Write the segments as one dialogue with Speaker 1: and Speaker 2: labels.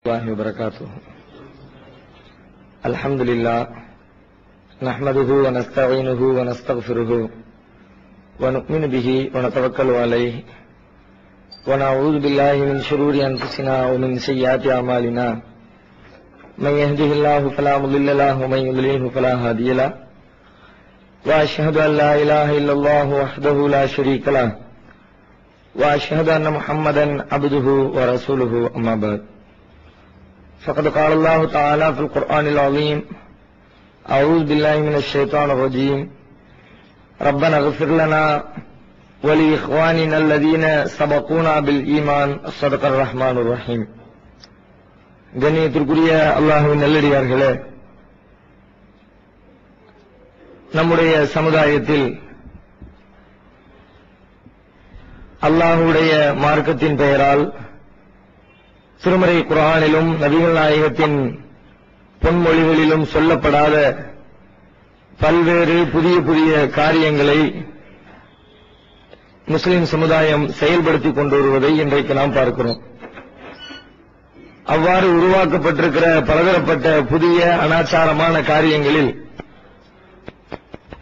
Speaker 1: الله وبركاته. الحمد لله نحمده ونستعينه ونستغفره ونؤمن به ونتوكل عليه ونعوذ بالله من شرور أنفسنا ومن سيئات أعمالنا من يهده الله فلا مضل له ومن يضلله فلا هادي له وأشهد أن لا إله إلا الله وحده لا شريك له وأشهد أن محمدا عبده ورسوله أما بعد فقد قال الله تعالى في القرآن العظيم أعوذ بالله من الشيطان الرجيم ربنا اغفر لنا ولإخواننا الذين سبقونا بالإيمان صدق الرحمن الرحيم. கண்ணியத்திற்குரிய அல்லாஹ்வின் நல்லடியார்களே, நம்முடைய சமுதாயத்தில் அல்லாஹ்வுடைய மார்க்கத்தின் பெயரால் திருமறை குர்ஆனிலும் நபிகள் நாயகத்தின் பொன்மொழிகளிலும் சொல்லப்படாத பல்வேறு புதிய புதிய காரியங்களை முஸ்லிம் சமுதாயம் செயல்படுத்திக் கொண்டு வருவதை இன்றைக்கு நாம் பார்க்கிறோம். அவ்வாறு உருவாக்கப்பட்டிருக்கிற பலதரப்பட்ட புதிய அனாச்சாரமான காரியங்களில்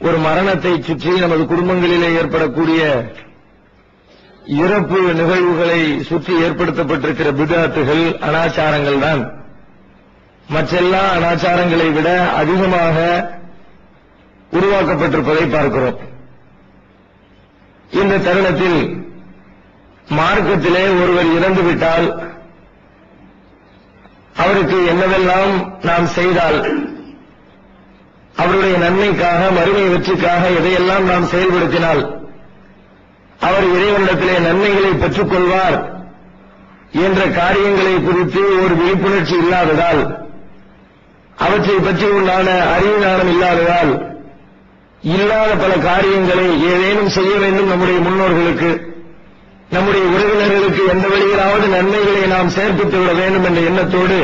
Speaker 1: ஒரு மரணத்தை சுற்றி நமது குடும்பங்களிலே ஏற்படக்கூடிய இறப்பு நிகழ்வுகளை சுற்றி ஏற்படுத்தப்பட்டிருக்கிற பித்அத்துகள், அனாச்சாரங்கள் தான் மற்றெல்லா அனாச்சாரங்களை விட அதிகமாக உருவாக்கப்பட்டிருப்பதை பார்க்கிறோம். இந்த தருணத்தில் மார்க்கத்திலே ஒருவர் இறந்துவிட்டால் அவருக்கு என்னவெல்லாம் நாம் செய்தால் அவருடைய நன்மைக்காக, மறுமை வெற்றிக்காக எதையெல்லாம் நாம் செயல்படுத்தினால் அவர் இறைவனிடத்திலே நன்மைகளை பெற்றுக் கொள்வார் என்ற காரியங்களை குறித்து ஒரு விழிப்புணர்ச்சி இல்லாததால், அவற்றை பற்றி உண்டான அறிவு ஞானம் இல்லாததால் இல்லாத பல காரியங்களை ஏதேனும் செய்ய வேண்டும். நம்முடைய முன்னோர்களுக்கு, நம்முடைய உறவினர்களுக்கு எந்த வழியிலாவது நன்மைகளை நாம் சேர்ப்பித்து விட வேண்டும் என்ற எண்ணத்தோடு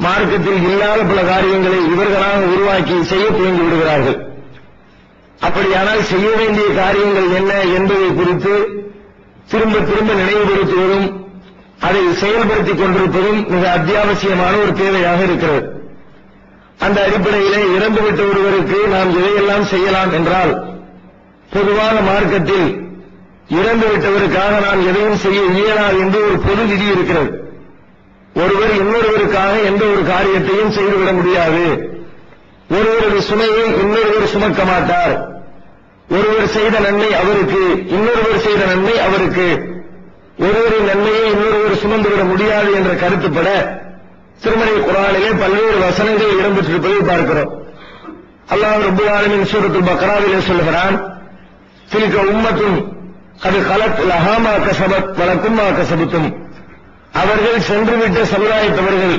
Speaker 1: மார்க்கத்தில் இல்லாத பல காரியங்களை இவர்களாக உருவாக்கி செய்ய துவங்கி விடுகிறார்கள். அப்படியானால் செய்ய வேண்டிய காரியங்கள் என்ன என்பதை குறித்து திரும்ப திரும்ப நினைவுபடுத்துவதும் அதை செயல்படுத்திக் கொண்டிருப்பதும் மிக அத்தியாவசியமான ஒரு தேவையாக இருக்கிறது. அந்த அடிப்படையிலே இறந்துவிட்ட ஒருவருக்கு நாம் எதையெல்லாம் செய்யலாம் என்றால், பொதுவான மார்க்கத்தில் இறந்துவிட்டவருக்காக நாம் எதையும் செய்ய இயலாது என்று ஒரு பொது விதி இருக்கிறது. ஒருவர் இன்னொருவருக்காக எந்த ஒரு காரியத்தையும் செய்துவிட முடியாது. ஒருவரது சுமையை இன்னொருவர் சுமக்க மாட்டார். ஒருவர் செய்த நன்மை அவருக்கு, இன்னொருவர் செய்த நன்மை அவருக்கு. ஒருவரின் நன்மையை இன்னொருவர் சுமந்துவிட முடியாது என்ற கருத்துப்பட திருமறை குர்ஆனிலே பல்வேறு வசனங்கள் இடம்பெற்றிருப்பதை பார்க்கிறோம். அல்லாஹ் ரப்பல் ஆலமீன் சூரத்துல் பக்ராவிலே சொல்கிறான், தில்க உம்மத்துன் கத் கலத் லஹா மா கஸபத் வலக்கும் மா கஸபத்தும். அவர்கள் சென்றுவிட்ட சமுதாயத்தவர்கள்,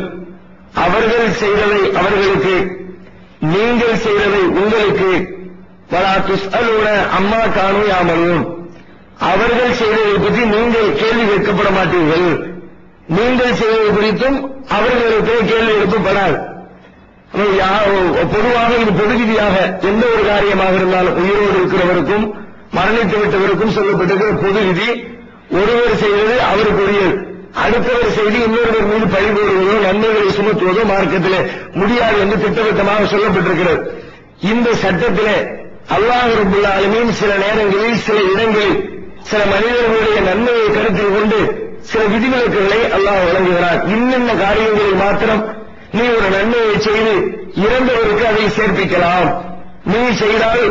Speaker 1: அவர்கள் செய்ததை அவர்களுக்கு, நீங்கள் செய்ததை உங்களுக்கு. வலா துஸ்அலூன அம்மா கானூ யாமலூன். அவர்கள் செய்ததை பற்றி நீங்கள் கேள்வி கேட்கப்பட மாட்டீர்கள். நீங்கள் செய்ததை குறித்தும் அவர்களுக்கு கேள்வி எழுப்பப்படாது. பொதுவாக இது பொது விதியாக எந்த ஒரு காரியமாக இருந்தாலும் உயிரோடு இருக்கிறவருக்கும் மரணித்து விட்டவருக்கும் சொல்லப்பட்டிருக்கிற பொது விதி, ஒருவர் செய்தது அவருக்குரியது. அடுத்தவர் செய்து இன்னொருவர் மீது பழி போடுவதோ நன்மைகளை சுமத்துவதோ மார்க்கத்திலே முடியாது என்று திட்டவட்டமாக சொல்லப்பட்டிருக்கிறது. இந்த சட்டத்திலே அல்லாஹ் ரப்பல் ஆலமீன் சில நேரங்களில், சில இடங்களில், சில மனிதர்களுடைய நன்மையை கருத்தில் கொண்டு சில விதிவிலக்குகளை அல்லாஹ் வழங்குகிறார். இன்னென்ன காரியங்களில் மாத்திரம் நீ ஒரு நன்மையை செய்து இறந்தவருக்கு அதை சேர்ப்பிக்கலாம். நீ செய்தால்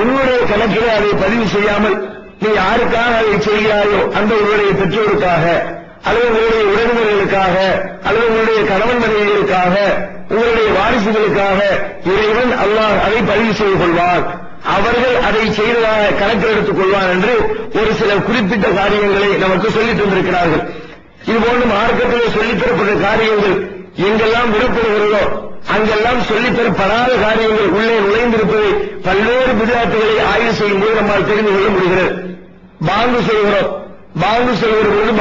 Speaker 1: உன்னுடைய கணக்கிலே அதை பதிவு செய்யாமல் நீ யாருக்காக அதை செய்கிறாயோ அந்த உன்னுடைய பெற்றோருக்காக அல்லது உங்களுடைய உறவினர்களுக்காக அல்லது உங்களுடைய கணவன் மனைவிகளுக்காக உங்களுடைய வாரிசுகளுக்காக இறைவன் அல்லாஹ் அதை பதிவு செய்து கொள்வார். அவர்கள் அதை செய்ததாக கணக்கில் எடுத்துக் கொள்வார் என்று ஒரு சில குறிப்பிட்ட காரியங்களை நமக்கு சொல்லித் தந்திருக்கிறார்கள். இதுபோன்று மார்க்கத்திலே சொல்லித் தரப்பட்ட காரியங்கள் எங்கெல்லாம் விடப்படுகிறதோ அங்கெல்லாம் சொல்லித் தரப்படாத காரியங்கள் உள்ளே நுழைந்திருப்பதை பல்வேறு பித்அத்துகளை ஆய்வு செய்யும் போது நம்மால் தெரிந்து கொள்ள முடிகிறது. பாங்கு சொல்கிறோம். பாங்கு சொல்கிற பொழுது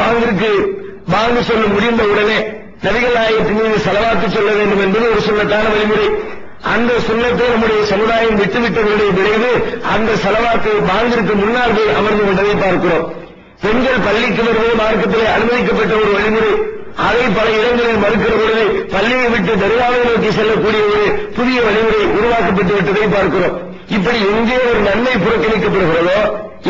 Speaker 1: பாங்கு சொல்ல முடிந்த உடனே நபிகள் நாயகத்தின் மீது ஸலவாத்து சொல்ல வேண்டும் என்பது ஒரு சுன்னத்தான வழிமுறை. அந்த சுன்னத்தை நம்முடைய சமுதாயம் விட்டுவிட்டவருடைய விளைவு அந்த ஸலவாத்து பாங்கிற்கு முன்னால் போய் அமர்ந்து கொண்டதை பார்க்கிறோம். பெண்கள் பள்ளிக்கு வருவது மார்க்கத்திலே அனுமதிக்கப்பட்ட ஒரு வழிமுறை. அதை பல இடங்களில் மறுக்கிற பொழுது பள்ளியை விட்டு தர்காவை நோக்கி செல்லக்கூடிய ஒரு புதிய வழிமுறை உருவாக்கப்பட்டு விட்டதை பார்க்கிறோம். இப்படி எங்கே ஒரு நன்மை புறக்கணிக்கப்படுகிறதோ,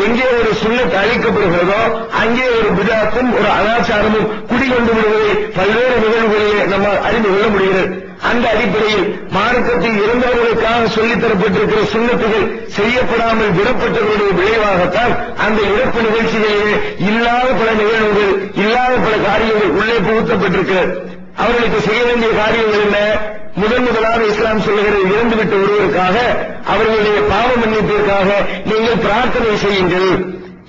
Speaker 1: எங்கே ஒரு சுன்னத் அளிக்கப்படுகிறதோ, அங்கே ஒரு பிதாத்தும் ஒரு அனாச்சாரமும் குடிகொண்டு விடுவதை பல்வேறு நிகழ்வுகளிலே நம்ம அறிந்து கொள்ள முடிகிறது. அந்த அடிப்படையில் மார்க்கத்தில் இறந்தவர்களுக்காக சொல்லித் தரப்பட்டிருக்கிற சுன்னத்துகள் செய்யப்படாமல் விடப்பட்டவர்களுடைய விளைவாகத்தான் அந்த இறப்பு நிகழ்ச்சிகளிலே இல்லாத பல நிகழ்வுகள், இல்லாத பல காரியங்கள் உள்ளே புகுத்தப்பட்டிருக்கிறது. அவர்களுக்கு செய்ய வேண்டிய காரியங்கள் என்ன? முதலாக இஸ்லாம் சொல்லுகிறது, இறந்துவிட்ட ஒருவருக்காக அவர்களுடைய பாவ மன்னிப்பிற்காக நீங்கள் பிரார்த்தனை செய்யுங்கள்.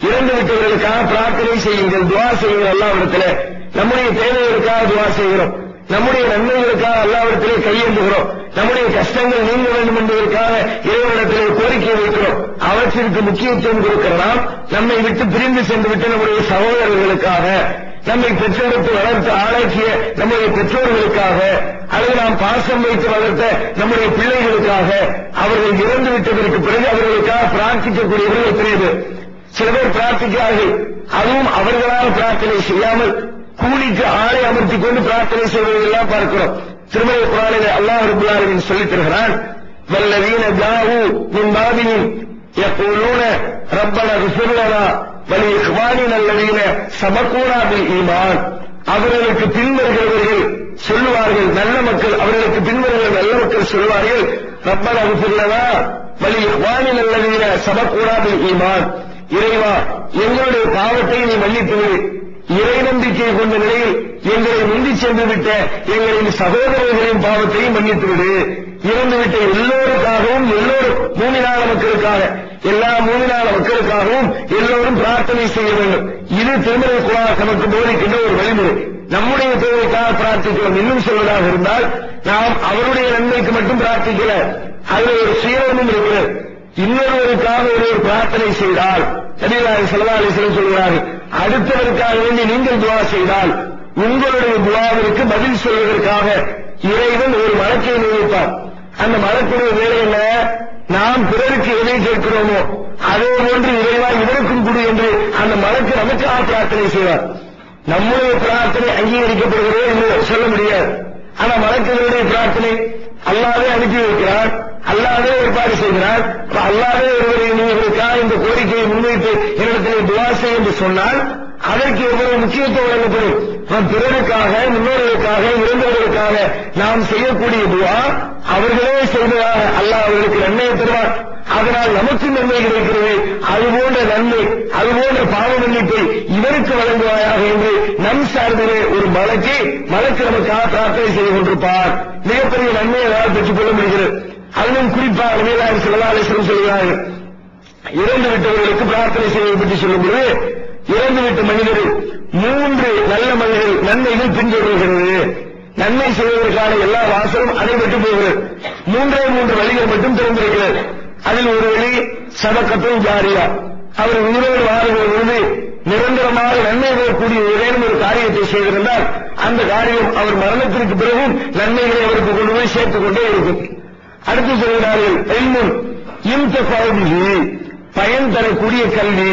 Speaker 1: இறந்துவிட்டவர்களுக்காக பிரார்த்தனை செய்யுங்கள், துவா செய்யுங்கள். அல்லாஹ்விடத்திலே நம்முடைய தேவைகளுக்காக துவா செய்கிறோம், நம்முடைய நன்மைகளுக்காக அல்லாஹ்விடத்திலே கையேந்துகிறோம், நம்முடைய கஷ்டங்கள் நீங்க வேண்டும் என்பதற்காக இறைவனிடத்திலே கோரிக்கை வைக்கிறோம். அவற்றிற்கு முக்கியத்துவம் கொடுக்கிற நாம் நம்மை விட்டு பிரிந்து சென்று விட்டு நம்முடைய சகோதரர்களுக்காக, நம்மை பெற்றெடுத்து வளர்த்து ஆளாக்கிய நம்முடைய பெற்றோர்களுக்காக, அல்லது நாம் பாசம் வைத்து வளர்த்த நம்முடைய பிள்ளைகளுக்காக, அவர்கள் இறந்து விட்டதற்கு பிறகு அவர்களுக்காக பிரார்த்திக்கக்கூடியவர்கள் எத்தனை பேர்? சில பேர் பிரார்த்திக்கிறார்கள், அதுவும் அவர்களால் பிரார்த்தனை செய்யாமல் கூலிக்கு ஆளை அமர்த்திக் கொண்டு பிரார்த்தனை செய்வதெல்லாம் பார்க்கிறோம். திருமலை குர்ஆனிலே அல்லாஹ் ரப்பல் ஆலமீன் சொல்லித் தருகிறான், வல்லதீன ஜாஊ மின் பாதிஹிம் யகூலூன ரப்பனா இக்ஃபிர் லனா வலி இக்வானினா அல்லதீன சபகூனா பில் ஈமான். அவர்களுக்கு பின்வருகிறவர்கள் சொல்லுவார்கள், நல்ல மக்கள், அவர்களுக்கு பின்வருகிற நல்ல மக்கள் சொல்லுவார்கள், ரப்பனா இக்ஃபிர் லனா வலி இக்வானினா அல்லதீன சபகூனா பில் ஈமான். இறைவா, எங்களுடைய பாவத்தை நீ மன்னித்து விடு, இறை நம்பிக்கை கொண்ட நிலையில் எங்களை முந்தி சென்று விட்ட எங்களின் சகோதரர்களின் பாவத்தையும் மன்னித்து விடு. இறந்துவிட்ட எல்லோருக்காகவும், எல்லோரும் மூமினான மக்களுக்காக, எல்லா மூமினான மக்களுக்காகவும் எல்லோரும் பிரார்த்தனை செய்ய வேண்டும். இது திருமலை குர்ஆன் நமக்கு போதிக்கின்ற ஒரு வழிமுறை. நம்முடைய தேவைக்காக பிரார்த்திக்கிறோம். இன்னும் சொல்வதாக இருந்தால், நாம் அவருடைய நன்மைக்கு மட்டும் பிரார்த்திக்கல, அதில் ஒரு சுயநலமும் இருக்கிறது. இன்னொருவருக்காக ஒருவர் பிரார்த்தனை செய்தால், நபிகள் ஸல்லல்லாஹு அலைஹி வஸல்லம் சொல்கிறார்கள், அடுத்தவருக்காக வேண்டி நீங்கள் துஆ செய்தால் உங்களுடைய துஆவிற்கு பதில் சொல்வதற்காக இறைவன் ஒரு மலக்கை நியமிப்பார். அந்த மலக்குடைய வேலை என்ன? நாம் பிறருக்கு எதை கேட்கிறோமோ அதே போன்று இறைவா இவருக்கும் கொடு என்று அந்த மலக்கு நமக்காக பிரார்த்தனை செய்வார். நம்முடைய பிரார்த்தனை அங்கீகரிக்கப்படுகிறதோ என்று சொல்ல முடியாது. ஆனா மலக்குகளுடைய பிரார்த்தனை அல்லாஹ்வே அனுப்பி வைக்கிறார், அல்லாஹ்வே ஏற்பாடு செய்கிறார். அல்லாஹ்வே ஒருவரை நீங்களுக்காக இந்த கோரிக்கையை முன்வைத்து என்னிடத்திலே துஆ செய் என்று சொன்னால் அதற்கு எவ்வளவு முக்கியத்துவம் வழங்கப்படும். பிறருக்காக, முன்னோர்களுக்காக, இறந்தவர்களுக்காக நாம் செய்யக்கூடிய துஆ அவர்களே செய்வதாக அல்லாஹ் அவர்களுக்கு நன்மையை தருவார். அதனால் நமக்கு நன்மை கிடைக்கிறது. அதுபோன்ற நன்மை, அதுபோன்ற பாவ மன்னிப்பை இவருக்கு வழங்குவாயாக என்று நம் சார்பிலே ஒரு மலக்கு நமக்காக பிரார்த்தனை செய்து கொண்டிருப்பார். மிகப்பெரிய நன்மை அதாவது பெற்றுக் கொள்ள முடிகிறது. அதிலும் குறிப்பாக நபிகள் ஸல்லல்லாஹு அலைஹி வஸல்லம் சொல்கிறார்கள், இறந்து விட்டவர்களுக்கு பிரார்த்தனை செய்வதை பற்றி சொல்லும்போது, இறந்துவிட்ட மனிதர்கள் 3 நல்ல மனிதர்கள் நன்மைகள் பின்தொடர்கிறது. நன்மை செய்வதற்கான எல்லா வாசலும் அடைபட்டு போகிறது. 3 வழிகள் மட்டும் திறந்திருக்கிறது. அதில் ஒரு வழி சதகத்துல் ஜாரியா. அவர் உயிரோடு வாழ்கிற பொழுது நிரந்தரமாக நன்மை வரக்கூடிய ஏதேனும் ஒரு காரியத்தை செய்திருந்தால் அந்த காரியம் அவர் மரணத்திற்கு பிறகும் நன்மைகளை அவருக்கு கொண்டு போய் சேர்த்துக் கொண்டே இருக்கும். அடுத்து சொல்கிறார்கள், இல்முன் யுன்தஃபஉ பிஹி, பயன் தரக்கூடிய கல்வி.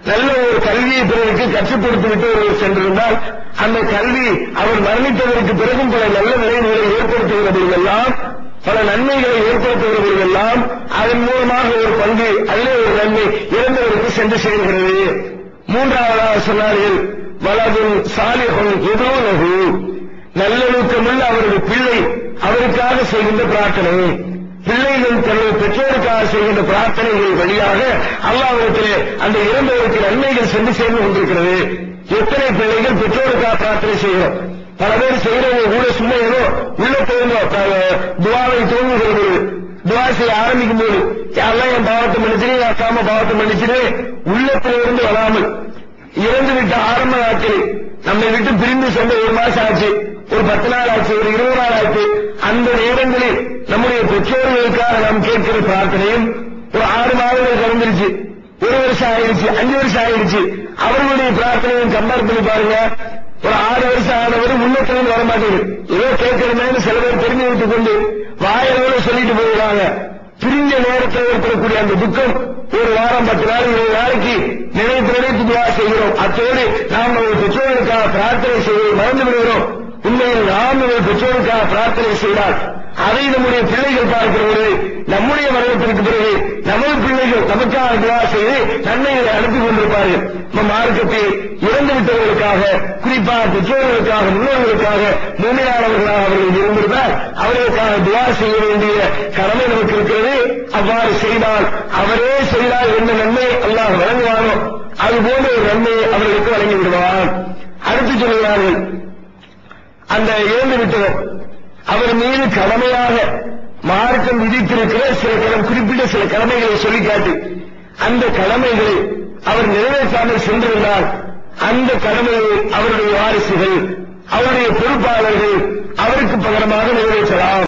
Speaker 1: நல்ல ஒரு கல்வியை பிறருக்கு கற்றுக் கொடுத்துவிட்டு ஒருவர் சென்றிருந்தால் அந்த கல்வி அவர் மரணித்ததற்கு பிறகும் பல நல்ல விளைவுகளை ஏற்படுத்துகிறவர்களெல்லாம், பல நன்மைகளை ஏற்படுத்துகிறவர்களெல்லாம் அதன் மூலமாக ஒரு பங்கு, அதிலே ஒரு நன்மை இறந்தவருக்கு சென்று சேர்கிறது. 3ஆவதாக சொன்னார்கள், வலதுன் சாலிஹுன் யதுலஹு, நல்லொழுக்கமுள்ள அவரது பிள்ளை அவருக்காக செய்கின்ற பிரார்த்தனை. பிள்ளைகள் தன்னுடைய பெற்றோருக்காக செய்கின்ற பிரார்த்தனைகள் வழியாக அல்லாஹ்விடத்திலே அந்த இறந்தவருக்கு நன்மைகள் சென்று சேர்ந்து கொண்டிருக்கிறது. எத்தனை பிள்ளைகள் பெற்றோருக்காக பிரார்த்தனை செய்கிறோம். பல பேர் செய்யறவங்க கூட சும்மா ஏதோ உள்ள துஆவை துவங்குகிறது. துஆ செய்ய ஆரம்பிக்கும் போது எல்லாம் என் பாவத்தை மன்னிச்சிரு, அக்காம பாவத்தை மன்னிச்சிரு உள்ளத்திலிருந்து வராமல், இறந்து விட்ட ஆரம்ப நாட்களில் நம்மை விட்டு பிரிந்து சென்ற 1 மாசம் ஆச்சு, ஒரு 10 நாள் ஆச்சு, ஒரு 20 நாள் ஆச்சு, அந்த நேரங்களில் நம்முடைய பெற்றோர்களுக்காக நாம் கேட்கிற பிரார்த்தனையும் ஒரு 6 மாதங்கள் கடந்துருச்சு, 1 வருஷம் ஆயிடுச்சு, 5 வருஷம் ஆயிடுச்சு, அவர்களுடைய பிரார்த்தனையும் கம்பேர் பண்ணி பாருங்க. ஒரு 6 வருஷம் ஆனவர் உள்ளத்திலிருந்து வர மாட்டேங்குது. ஏதோ கேட்கிறதுன்னு சில பேர் தெரிஞ்சு வைத்துக் கொண்டு வாயிலோட சொல்லிட்டு போயிடுறாங்க. பிரிஞ்ச நேரத்தில் ஏற்படக்கூடிய அந்த துக்கம் ஒரு வாரம், 10 நாள், 20 நாளைக்கு நினைத்து துஆ செய்கிறோம். அத்தோடு நாம் நமது பெற்றோர்களுக்காக பிரார்த்தனை செய்வதை மறந்து விடுகிறோம். உண்மையில் நாம் நமது பெற்றோருக்காக பிரார்த்தனை செய்தால் அதை நம்முடைய பிள்ளைகள் பார்க்கிற பொழுது நம்முடைய மரணத்திற்கு பிறகு நமது பிள்ளைகள் நமக்காக துஆ செய்து நன்மைகளை அனுப்பி கொண்டிருப்பார்கள். நம் மார்க்கத்தை இறந்து விட்டவர்களுக்காக, குறிப்பாக பெற்றோர்களுக்காக, முன்னோர்களுக்காக, மூமினானவர்களாக அவர்கள் இருந்திருந்தால் அவர்களுக்காக துஆ செய்ய வேண்டிய கடமை நமக்கு இருக்கிறது. அவ்வாறு செய்தால் அவரே செய்தால் என்ன நன்மை அல்லாஹ் வழங்குவானோ அதுபோன்ற ஒரு நன்மையை அவர்களுக்கு வழங்கி விடுவான். அடுத்து சொல்கிறார்கள், அந்த இறந்து விட்டவர் அவர் மீது கடமையாக மார்க்கம் விதித்திருக்கிற குறிப்பிட்ட சில கடமைகளை சொல்லிக்காட்டி அந்த கடமைகளை அவர் நிறைவேற்றாமல் சென்றிருந்தால் அந்த கடமையை அவருடைய வாரிசுகள், அவருடைய பொறுப்பாளர்கள் அவருக்கு பகரமாக நிறைவேற்றலாம்.